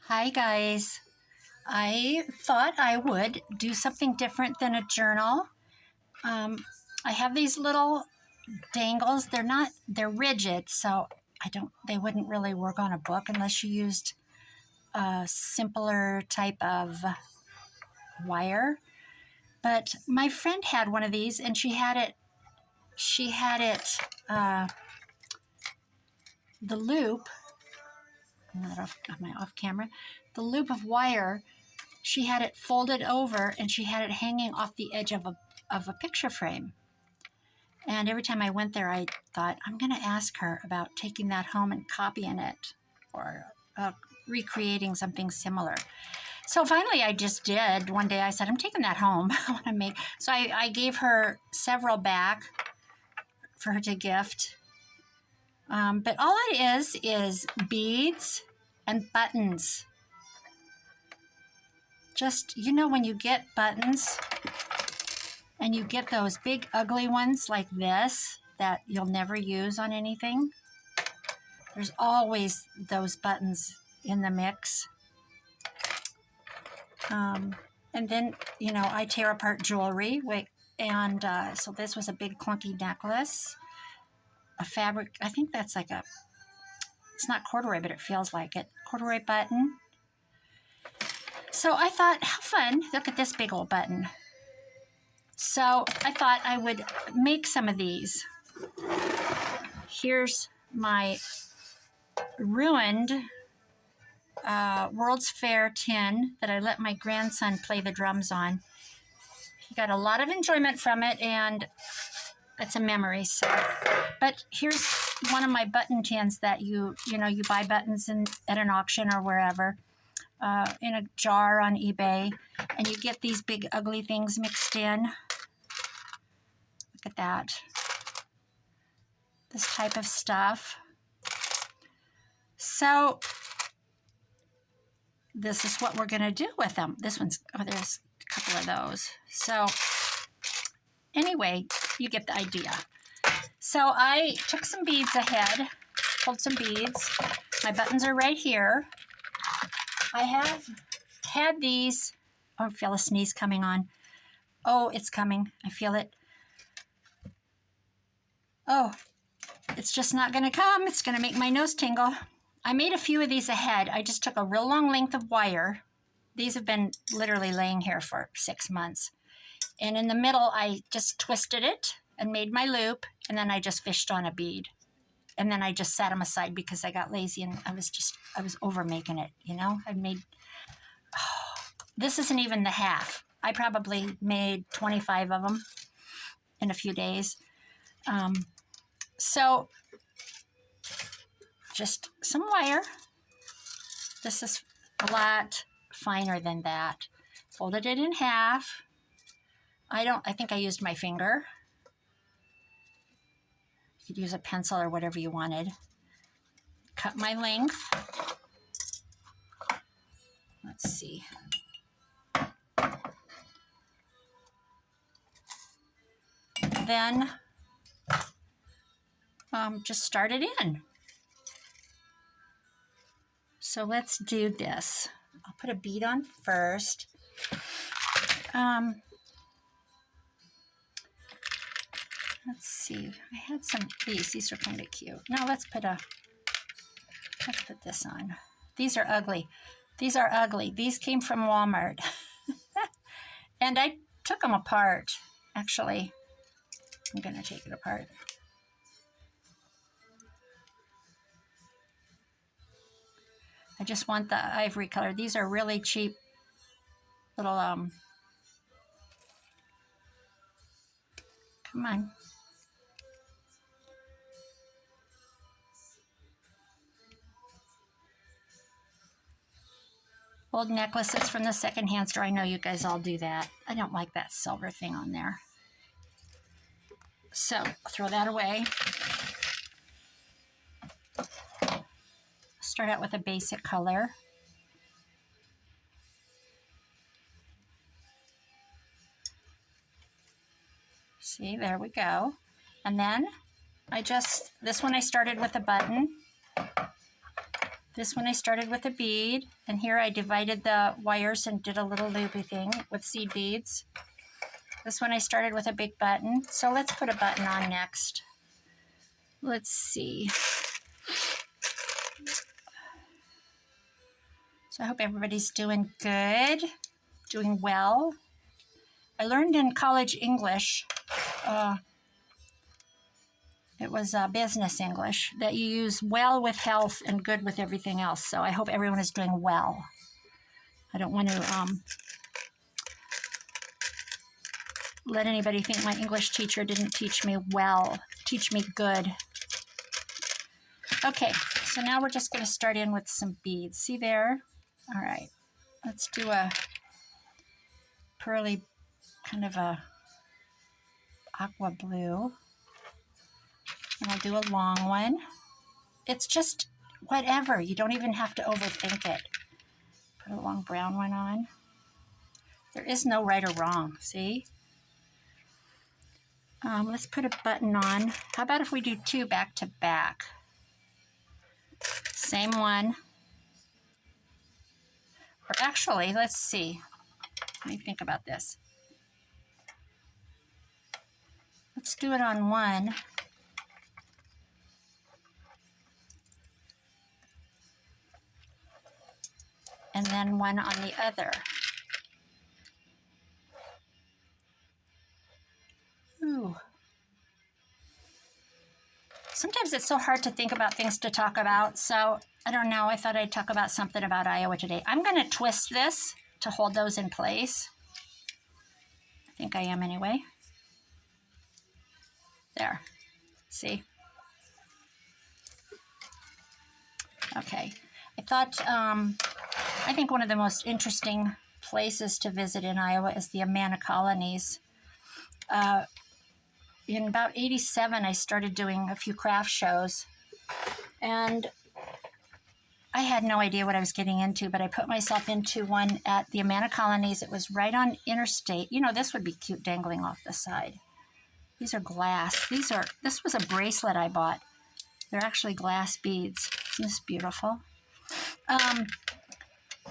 Hi guys. I thought I would do something different than a journal. Um, I have these little dangles. They're rigid, so they wouldn't really work on a book unless you used a simpler type of wire. But my friend had one of these and she had it, the loop, I'm not off, am I off camera? The loop of wire, she had it folded over and she had it hanging off the edge of a picture frame. And every time I went there, I thought, I'm going to ask her about taking that home and copying it or recreating something similar. So finally, I just did. One day I said, I'm taking that home. I want to make. So I gave her several back for her to gift. But all it is beads and buttons. Just, when you get buttons and you get those big ugly ones like this that you'll never use on anything, there's always those buttons in the mix. And then, I tear apart jewelry. And so this was a big clunky necklace, a fabric. I think that's it's not corduroy, but it feels like it. Corduroy button. So I thought, how fun. Look at this big old button. So I thought I would make some of these. Here's my ruined World's Fair tin that I let my grandson play the drums on. He got a lot of enjoyment from it, and it's a memory. So, but here's one of my button tins that you buy buttons at an auction or wherever, in a jar on eBay, and you get these big ugly things mixed in. Look at that. This type of stuff. So this is what we're going to do with them. There's a couple of those. So anyway, you get the idea. So I took some beads ahead, pulled some beads. My buttons are right here. I have had these. Oh, I feel a sneeze coming on. Oh, it's coming. I feel it. Oh, it's just not going to come. It's going to make my nose tingle. I made a few of these ahead. I just took a real long length of wire. These have been literally laying here for 6 months. And in the middle, I just twisted it and made my loop. And then I just fished on a bead. And then I just set them aside because I got lazy and I was over making it, this isn't even the half. I probably made 25 of them in a few days. So just some wire. This is a lot finer than that. Folded it in half. I think I used my finger. You could use a pencil or whatever you wanted. Cut my length. Let's see. Then just start it in. So let's do this. I'll put a bead on first. Let's see. I had some these. These are kind of cute. Now let's put this on. These are ugly. These are ugly. These came from Walmart. And I took them apart, actually. I'm going to take it apart. I just want the ivory color. These are really cheap little, come on. Old necklaces from the secondhand store. I know you guys all do that. I don't like that silver thing on there. So I'll throw that away. Start out with a basic color. See, there we go. And then this one I started with a button. This one I started with a bead, and here I divided the wires and did a little loopy thing with seed beads. This one I started with a big button. So let's put a button on next. Let's see. So I hope everybody's doing good, doing well. I learned in college English, it was business English, that you use well with health and good with everything else. So I hope everyone is doing well. I don't want to let anybody think my English teacher didn't teach me well, teach me good. Okay, so now we're just going to start in with some beads. See there? All right, let's do a pearly, kind of a aqua blue. And I'll do a long one. It's just whatever. You don't even have to overthink it. Put a long brown one on. There is no right or wrong, see? Let's put a button on. How about if we do 2 back to back? Same one. Or actually, let's see. Let me think about this. Let's do it on one. And then one on the other. Ooh. Sometimes it's so hard to think about things to talk about, so I don't know. I thought I'd talk about something about Iowa today. I'm going to twist this to hold those in place. I think I am anyway. There. See? Okay. I think one of the most interesting places to visit in Iowa is the Amana colonies. In about 87, I started doing a few craft shows, and I had no idea what I was getting into, but I put myself into one at the Amana colonies. It was right on Interstate. You know, this would be cute dangling off the side. These are glass. This was a bracelet I bought. They're actually glass beads. Isn't this beautiful?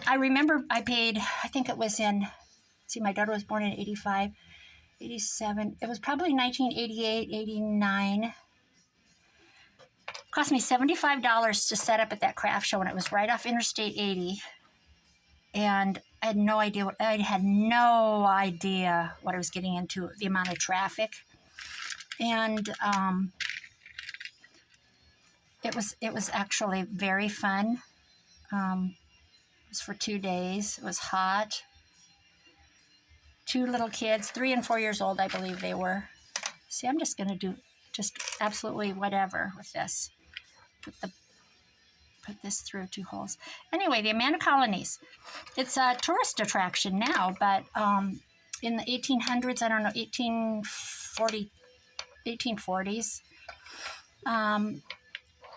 I remember I paid, I think it was in, see, my daughter was born in 85, 87. It was probably 1988, 89. Cost me $75 to set up at that craft show, and it was right off Interstate 80. And I had no idea what I was getting into, the amount of traffic. And it was actually very fun. It was for 2 days. It was hot. 2 little kids, 3 and 4 years old, I believe they were. See, I'm just going to do just absolutely whatever with this. Put this through 2 holes. Anyway, the Amana colonies. It's a tourist attraction now, but in the 1800s, I don't know, 1840s,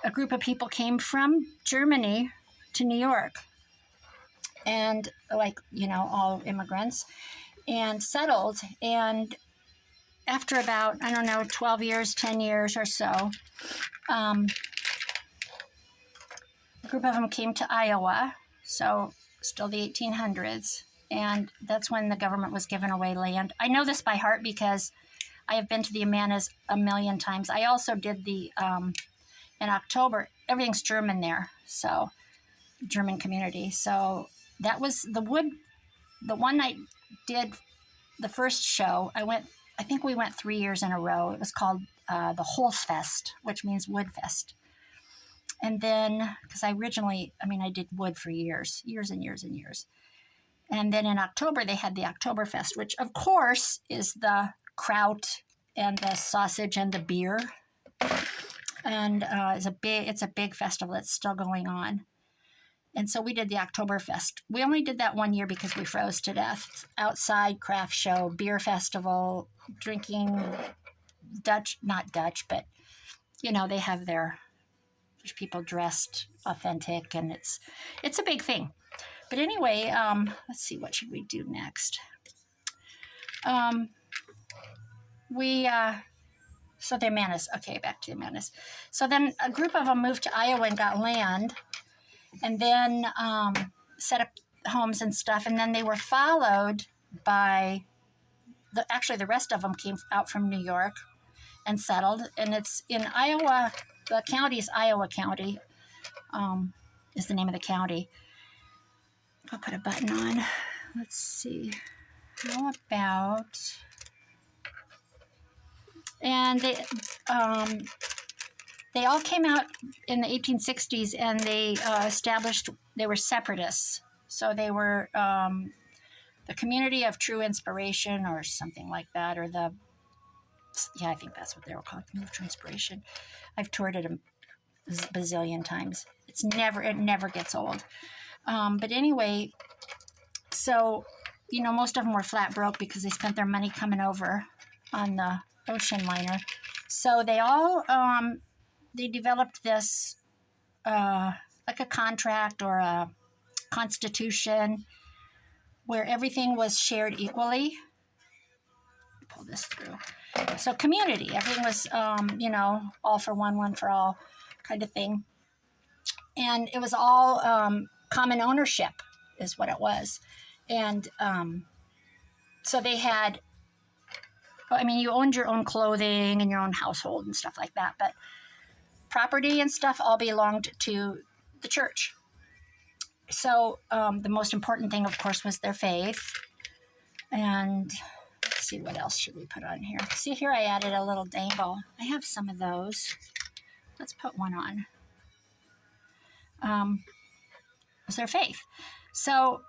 a group of people came from Germany to New York, and like, you know, all immigrants, and settled. And after about, I don't know, 12 years, 10 years or so, a group of them came to Iowa, so still the 1800s, and that's when the government was giving away land. I know this by heart because I have been to the Amanas a million times. I also did the, in October, everything's German there, so German community. So that was the one I did the first show. I think we went 3 years in a row. It was called the Holzfest, which means wood fest. And then, because I did wood for years and years and years. And then in October, they had the Oktoberfest, which of course is the kraut and the sausage and the beer. And it's a big festival that's still going on. And so we did the Oktoberfest. We only did that 1 year because we froze to death. Outside craft show, beer festival, drinking not Dutch, but, you know, they have there's people dressed authentic, and it's a big thing. But anyway, let's see, what should we do next? So the Amanas, okay, back to the Amanas. So then a group of them moved to Iowa and got land. and then set up homes and stuff. And then they were followed by actually the rest of them came out from New York and settled. And it's in Iowa. The county is Iowa County, is the name of the county. I'll put a button on. Let's see. How about... And they all came out in the 1860s, and they established, they were separatists. So they were the Community of True Inspiration or something like that, or I think that's what they were called, Community of True Inspiration. I've toured it a bazillion times. It never gets old. But anyway, so, most of them were flat broke because they spent their money coming over on the ocean liner. So they all, they developed this, like a contract or a constitution where everything was shared equally. Pull this through. So community, everything was, all for one for all kind of thing. And it was all common ownership is what it was. And so they had, you owned your own clothing and your own household and stuff like that, but property and stuff all belonged to the church. So the most important thing, of course, was their faith. And let's see, what else should we put on here? See, here I added a little dangle. I have some of those. Let's put one on. Was their faith. So,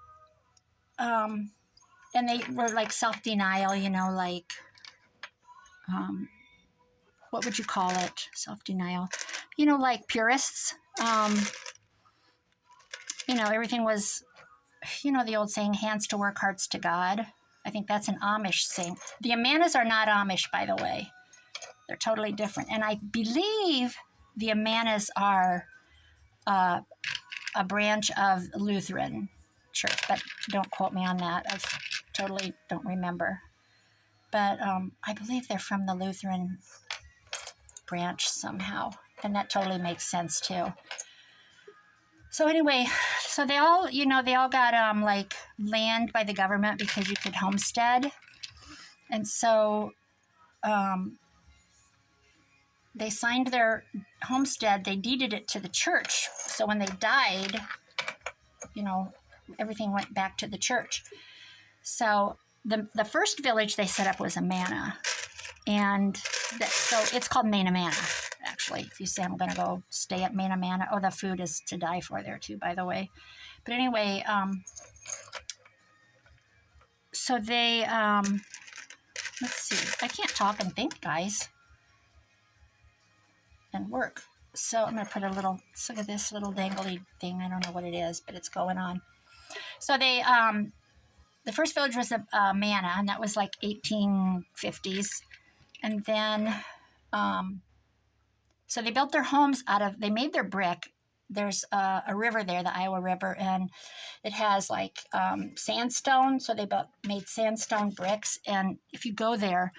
and they were like self-denial, like, what would you call it? Self-denial. Like purists. Everything was, the old saying, hands to work, hearts to God. I think that's an Amish saying. The Amanas are not Amish, by the way. They're totally different. And I believe the Amanas are a branch of Lutheran church, but don't quote me on that. I totally don't remember. But I believe they're from the Lutheran branch somehow. And that totally makes sense, too. So anyway, so they all, they all got like land by the government because you could homestead. And so they signed their homestead, they deeded it to the church. So when they died, everything went back to the church. So the first village they set up was Amana. And so it's called Main Amana, actually. If you say I'm going to go stay at Main Amana. Oh, the food is to die for there, too, by the way. But anyway, so they, let's see. I can't talk and think, guys, and work. So I'm going to put let's look at this little dangly thing. I don't know what it is, but it's going on. So they, the first village was Amana, and that was like 1850s. And then, so they built their homes they made their brick. There's a river there, the Iowa River, and it has like sandstone. So they made sandstone bricks. And if you go there,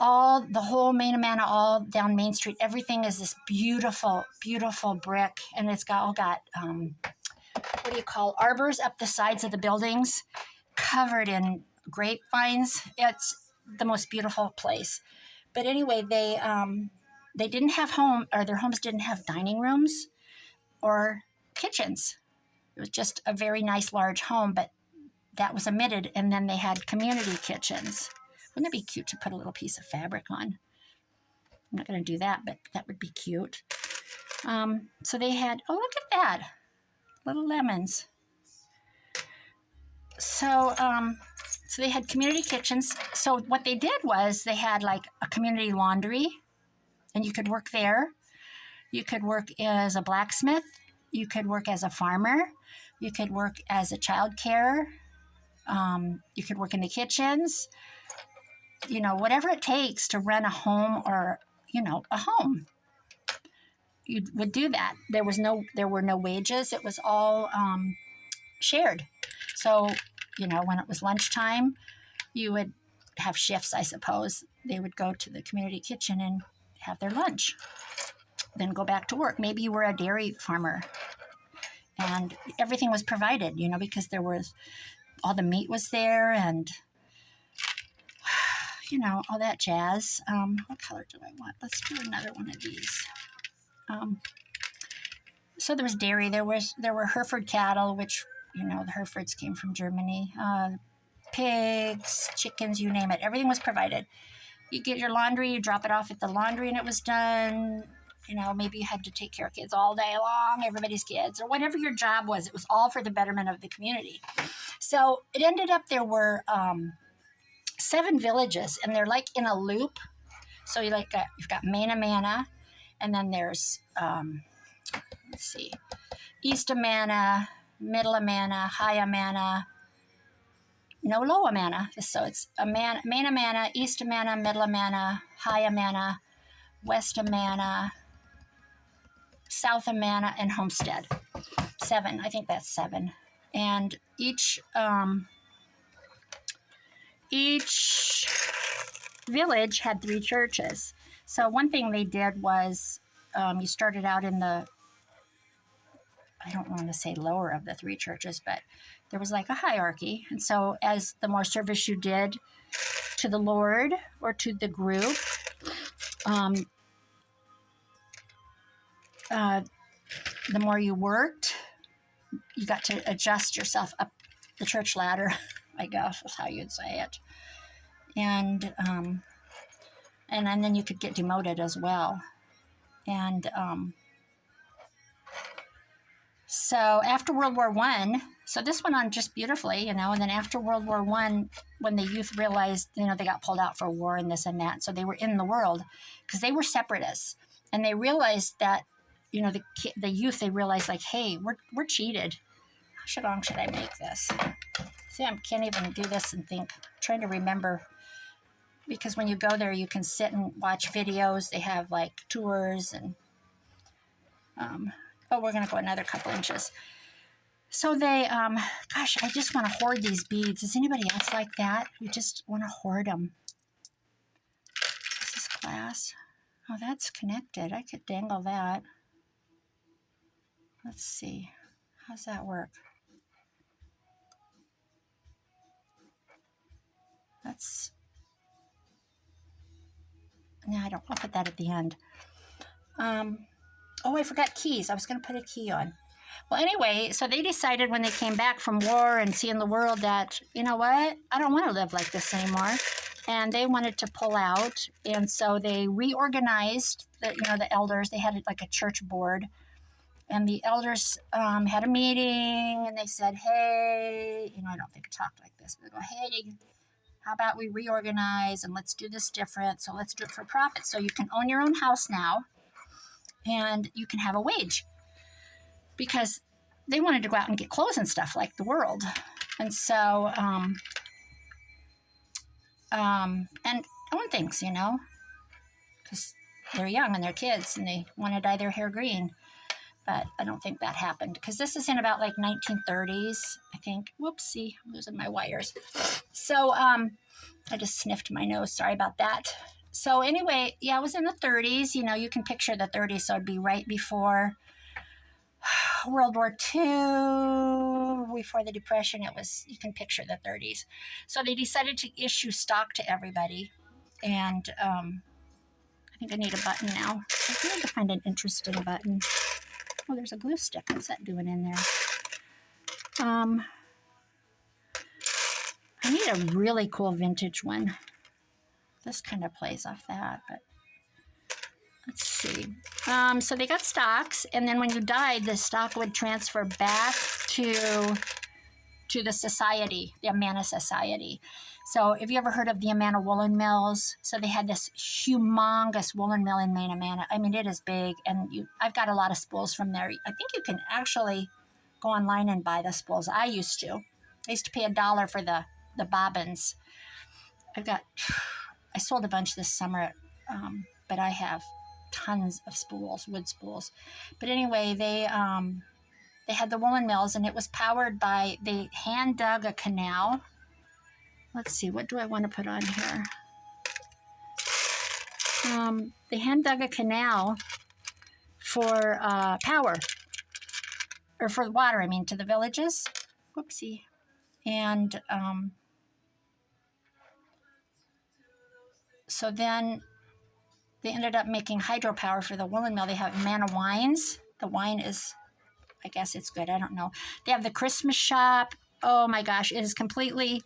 the whole Main Amana, all down Main Street, everything is this beautiful, beautiful brick. And it's all got, what do you call, arbors up the sides of the buildings, covered in grapevines. It's the most beautiful place. But anyway, they didn't have their homes didn't have dining rooms or kitchens. It was just a very nice large home, but that was omitted. And then they had community kitchens. Wouldn't it be cute to put a little piece of fabric on? I'm not going to do that, but that would be cute. So they had, oh, look at that. Little lemons. So, so they had community kitchens. So what they did was they had like a community laundry, and you could work there. You could work as a blacksmith. You could work as a farmer. You could work as a child care. You could work in the kitchens. Whatever it takes to run a home or, a home. You would do that. There were no wages. It was all shared. So, when it was lunchtime, you would have shifts, I suppose. They would go to the community kitchen and have their lunch, then go back to work. Maybe you were a dairy farmer. and everything was provided, you know, because there was all the meat was there, and you know, all that jazz. What color do I want? Let's do another one of these. So there was dairy. There were Hereford cattle, which, you know, the Herefords came from Germany. Pigs, chickens, you name it. Everything was provided. You get your laundry, you drop it off at the laundry, and it was done. You know, maybe you had to take care of kids all day long, everybody's kids, or whatever your job was. It was all for the betterment of the community. So it ended up there were 7 villages, and they're like in a loop. So you've got Mana Mana, and then there's let's see, East Amana, Middle Amana, High Amana, no Low Amana. So it's Main Amana, East Amana, Middle Amana, High Amana, West Amana, South Amana, and Homestead. 7, I think that's 7. And each village had 3 churches. So one thing they did was you started out in the, I don't want to say lower of the 3 churches, but there was like a hierarchy. And so as the more service you did to the Lord or to the group, the more you worked, you got to adjust yourself up the church ladder, I guess is how you'd say it. And then you could get demoted as well. And so after World War I, so this went on just beautifully, you know, and then after World War I, when the youth realized, you know, they got pulled out for war and this and that, so they were in the world because they were separatists. And they realized that, you know, the youth, they realized like, hey, we're cheated. How long should I make this? See, I can't even do this and think, I'm trying to remember, because when you go there, you can sit and watch videos. They have like tours and, we're going to go another couple inches. So they, gosh, I just want to hoard these beads. Is anybody else like that? You just want to hoard them. Is this glass? Oh, that's connected. I could dangle that. Let's see. How's that work? No, I'll put that at the end. I forgot keys. I was going to put a key on. Well, anyway, so they decided when they came back from war and seeing the world that, you know what, I don't want to live like this anymore. And they wanted to pull out. And so they reorganized the elders. They had like a church board. And the elders had a meeting and they said, hey, I don't think I talked like this, but they go, hey, how about we reorganize and let's do this different. So let's do it for profit. So you can own your own house now and you can have a wage. Because they wanted to go out and get clothes and stuff like the world. And so, and own things, because they're young and they're kids and they want to dye their hair green. But I don't think that happened because this is in about like 1930s, I think. Whoopsie, I'm losing my wires. So I just sniffed my nose. Sorry about that. So anyway, yeah, it was in the 30s. You can picture the 30s. So it'd be right before World War II, before the Depression. You can picture the 30s. So they decided to issue stock to everybody. And I think I need a button now. I need to find an interesting button. Oh, there's a glue stick. What's that doing in there? I need a really cool vintage one. This kind of plays off that, but let's see. So they got stocks, and then when you died, the stock would transfer back to the society, the Amana Society. So have you ever heard of the Amana Woolen Mills? So they had this humongous woolen mill in Maine, Amana. I mean, it is big, and I've got a lot of spools from there. I think you can actually go online and buy the spools. I used to pay $1 for the bobbins. I sold a bunch this summer, but I have tons of spools, wood spools. But anyway, they had the woolen mills, and it was powered by, they hand dug a canal. Let's see, what do I want to put on here? They hand dug a canal for power. or for water, I mean, to the villages. Whoopsie. And so then they ended up making hydropower for the woolen mill. They have Manna wines. The wine is, I guess it's good. I don't know. They have the Christmas shop. Oh my gosh, it is completely,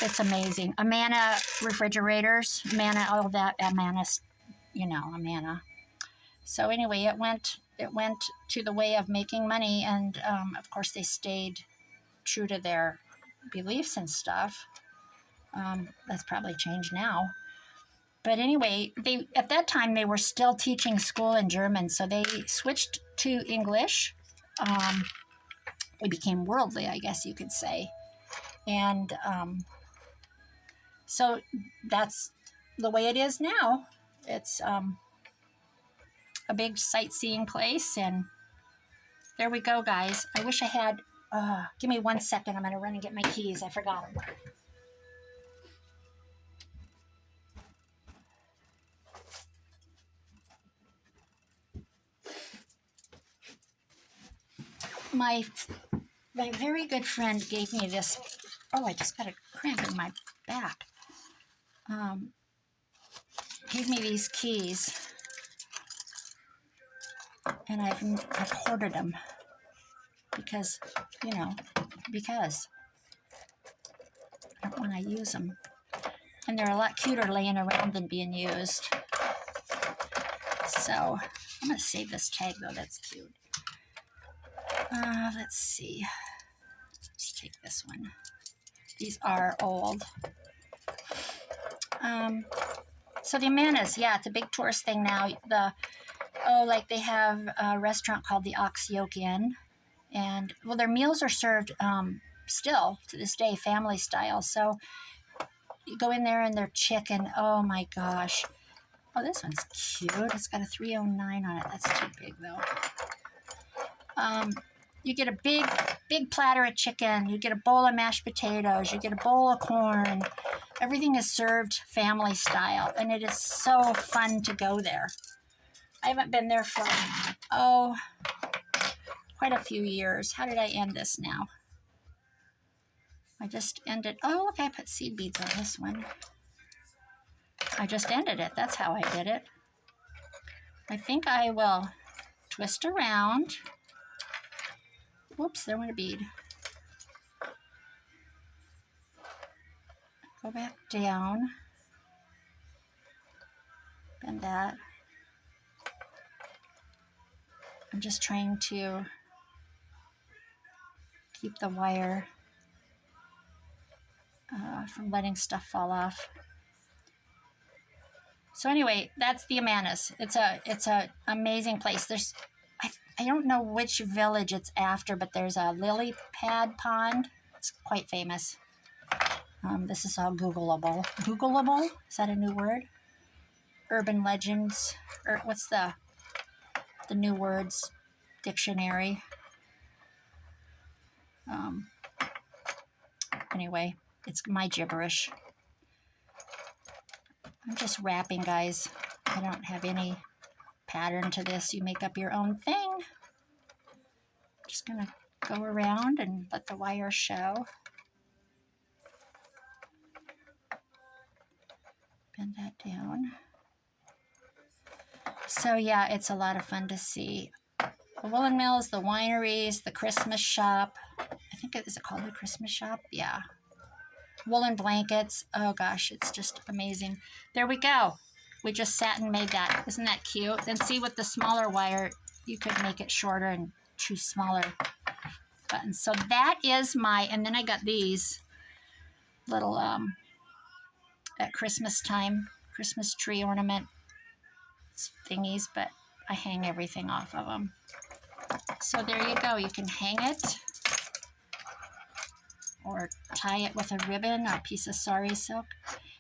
it's amazing. Amana refrigerators, Amana, all of that, Amana, you know, Amana. So anyway, it went to the way of making money, and of course they stayed true to their beliefs and stuff. That's probably changed now. But anyway, they at that time they were still teaching school in German, so they switched to English. They became worldly, I guess you could say, and so that's the way it is now. It's a big sightseeing place, and there we go, guys. I wish I had. Give me 1 second. I'm going to run and get my keys. I forgot them. My very good friend gave me this. Oh, I just got a cramp in my back. Gave me these keys, and I've hoarded them because, you know, because I don't want to use them, and they're a lot cuter laying around than being used. So I'm gonna save this tag though. That's cute. Let's see. Let's take this one. These are old. So the Amanas, yeah, it's a big tourist thing now. Like they have a restaurant called the Ox Yoke Inn, and well, their meals are served still to this day, family style. So you go in there and their chicken. Oh my gosh. Oh, this one's cute. It's got a 309 on it. That's too big though. You get a big platter of chicken. You get a bowl of mashed potatoes. You get a bowl of corn. Everything is served family style, and it is so fun to go there. I haven't been there for, quite a few years. How did I end this now? I just ended, look, I put seed beads on this one. I just ended it. That's how I did it. I think I will twist around. Whoops, there went a bead. Go back down. Bend that. I'm just trying to keep the wire from letting stuff fall off. So anyway, that's the Amanas. It's a amazing place. There's I don't know which village it's after, but there's a lily pad pond. It's quite famous. This is all Googleable. Googleable? Is that a new word? Urban legends, or what's the new words dictionary? Anyway, it's my gibberish. I'm just wrapping, guys. I don't have any pattern to this. You make up your own thing. Just gonna go around and let the wire show. Bend that down. So yeah, it's a lot of fun to see. The woolen mills, the wineries, the Christmas shop. I think is it called the Christmas shop? Yeah. Woolen blankets. Oh gosh, it's just amazing. There we go. We just sat and made that. Isn't that cute? And see, with the smaller wire, you could make it shorter and choose smaller buttons. So that is and then I got these little, at Christmas time, Christmas tree ornament thingies, but I hang everything off of them. So there you go. You can hang it or tie it with a ribbon or a piece of sari silk.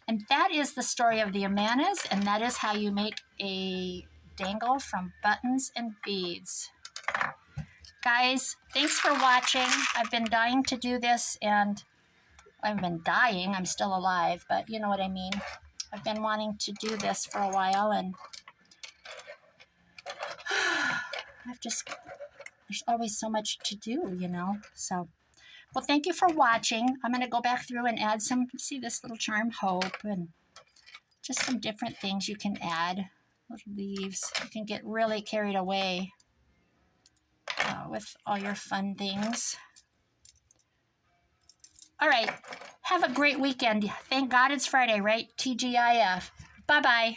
And that is the story of the Amanas, and that is how you make a dangle from buttons and beads. Guys, thanks for watching. I've been dying to do this, and I've been dying. I'm still alive, but you know what I mean. I've been wanting to do this for a while, and there's always so much to do, you know. So, well, thank you for watching. I'm going to go back through and add some, see this little charm hope and just some different things you can add. Little leaves. You can get really carried away with all your fun things. All right. Have a great weekend. Thank God it's Friday, right? TGIF. Bye-bye.